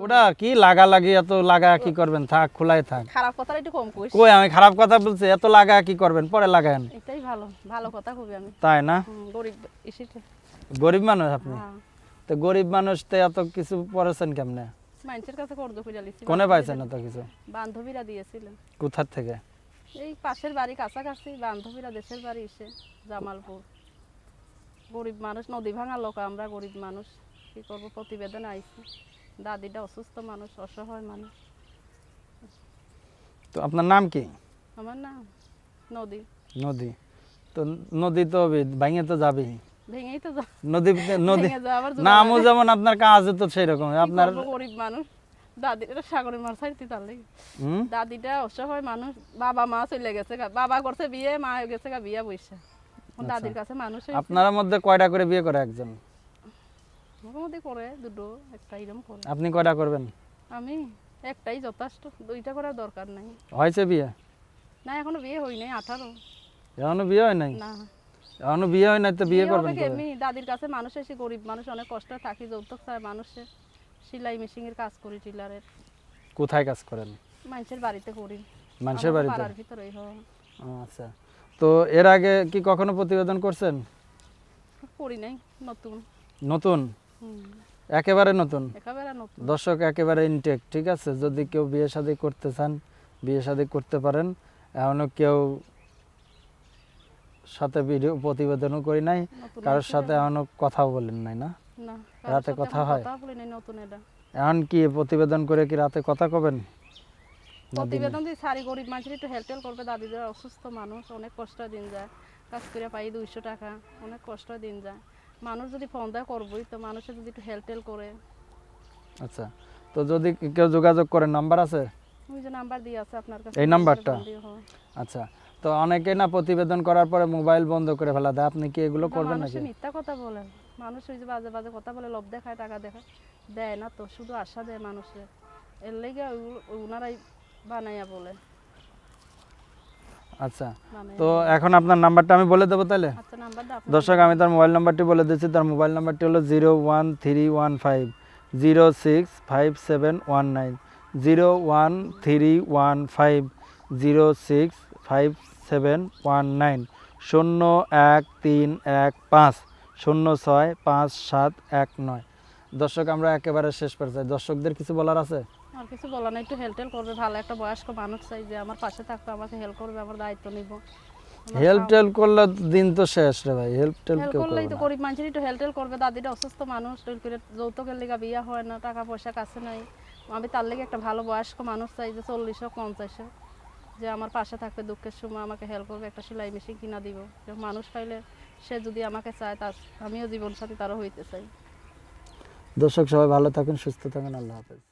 ওটা কি লাগি এত লাগা কি করবেন, থাক খোলাই থাক। খারাপ কথা একটু কম কইস। কই আমি খারাপ কথা বলছি? এত লাগা কি করবেন, পরে লাগায়েন। এটাই ভালো, ভালো কথা কইবি আমি। তাই না? গরিব এসেছে। গরিব মানুষ আপনি? হ্যাঁ। তো গরিব মানুষ তো এত কিছু পড়েছেন কেমনে? মানুষের কাছে কর্জ কইরা লিছি। কোনে পাইছেন এত কিছু? বান্ধবীরা দিয়েছিলেন। কোথা থেকে? এই পাশের বাড়ি কাছাকাছি বান্ধবীরা, দেশের বাড়ি এসে জামালপুর। গরিব মানুষ, নদী ভাঙা লোক আমরা, গরিব মানুষ কি করব, প্রতিবেদন আইছে। দাদিটা অসুস্থ মানুষ, অসহায় মানুষ। তো আপনার নাম কি? আমার নাম নদী। নদী। তো নদী তো ভাঙে তো যাবেই। ভেঙেই তো নদী নদী ভেঙে যাওয়ার জন্য নামও যেমন আপনার কাজও তো সেই রকম আপনার। গরিব মানুষ, দাদিটা সাগরের মাছ ছাড়তে তার লাগে। হুম? দাদিটা অসহায় মানুষ, বাবা মা চলে গেছে, বাবা করছে বিয়ে, মা হয়ে গেছে বিয়া বইসা। দাদির কাছে মানুষ আপনার মধ্যে কয়টা করে বিয়ে করে একজন? মোটামুটি করে দুটো, একটা এরকম করে। আপনি কয়টা করবেন? আমি একটাই যথেষ্ট, দুইটা করার দরকার নাই। হয়েছে বিয়ে? না এখনো বিয়ে হই নাই, 18। এখনো বিয়ে হয় নাই? না এখনো বিয়ে হয় নাই তো বিয়ে করবেন কবে? আমি দাদির কাছে মানুষ এসে, গরিব মানুষ, অনেক কষ্ট থাকি, যৌতুক চায় মানুষে। সেলাই মেশিনের কাজ করি, টিলারের। কোথায় কাজ করেন? মানুষের বাড়িতে করি। মানুষের বাড়িতে? পাড়ার ভিতরেই হয়। আচ্ছা। তো এর আগে কি কখনো প্রতিবেদন করছেন? করি নাই, নতুন। নতুন? একেবারে নতুন? একেবারে নতুন। দর্শক একেবারে ইনটেক, ঠিক আছে? যদি কেউ বিয়ে শাদী করতে চান, বিয়ে শাদী করতে পারেন। এখনো কেউ সাথে ভিডিও প্রতিবেদনও করি নাই, কারোর সাথে এখনো কথাও বলেন নাই না? না, রাতে কথা হয়? কথা বলি নাই, নতুন এটা। এখন কি প্রতিবেদন করে কি রাতে কথা কবেন? প্রতিবেদন দিয়ে সারি, গরিব মানুষের একটু হেল্প করবে। দাদিদের অসুস্থ মানুষ, অনেক কষ্ট দিন যায়, কাজ করে পাই 200 টাকা, অনেক কষ্ট দিন যায়। মানুষ যদি ফোন দেয় করবোই তো, মানুষের যদি একটু হেল্প করে। আচ্ছা। তো যদি কেউ যোগাযোগ করে, নাম্বার আছে? ওই যে নাম্বার দিয়ে আছে আপনার কাছে, এই নাম্বারটা? আচ্ছা। তো অনেকে না প্রতিবেদন করার পরে মোবাইল বন্ধ করে ফেলা দেয়, আপনি কি এগুলো করবেন নাকি? মানুষ মিথ্যা কথা বলে, মানুষ ওই যে বাজে বাজে কথা বলে, লোভ দেখায়, টাকা দেখায়, দেয় না তো, শুধু আশা দেয় মানুষের। এর লেগে ওনারাই বানাইয়া বলে। আচ্ছা। তো এখন আপনার নাম্বারটা আমি বলে দেবো তাহলে? আচ্ছা, নাম্বারটা আপনি দর্শক আমি তার মোবাইল নাম্বারটি বলে দিচ্ছি। তার মোবাইল নাম্বারটি হলো 01315065719, 01315065719, 01315065719। দর্শক আমরা একেবারে শেষ পর্যায়ে, দর্শকদের কিছু বলার আছে? আর কিছু বলা না, একটু হেল্প করবে, ভালো একটা বয়স্ক মানুষ চাই যে আমার পাশে থাকবে, আমাকে হেল্প করবে, আমার দায়িত্ব নিব। হেল্প টেল্প করলে দিন তো শেষ রে ভাই, হেল্প টেল্প কেউ করলেই করবে তো না। গরিব মানুষের একটু হেল্প করবে। দাদিটা অসুস্থ মানুষ, যৌতুকের লেগে বিয়ে হয় না, টাকা পয়সা কাছে নাই। আমি তার লেগে একটা ভালো বয়স্ক মানুষ চাই যে 40-50, যে আমার পাশে থাকবে, দুঃখের সময় আমাকে হেল্প করবে, একটা সেলাই মেশিন কিনা দিব। মানুষ পাইলে সে যদি আমাকে চায়, তার আমিও জীবন সাথী তারও হইতে চাই। দর্শক সবাই ভালো থাকুন, সুস্থ থাকুন, আল্লাহ হাফেজ।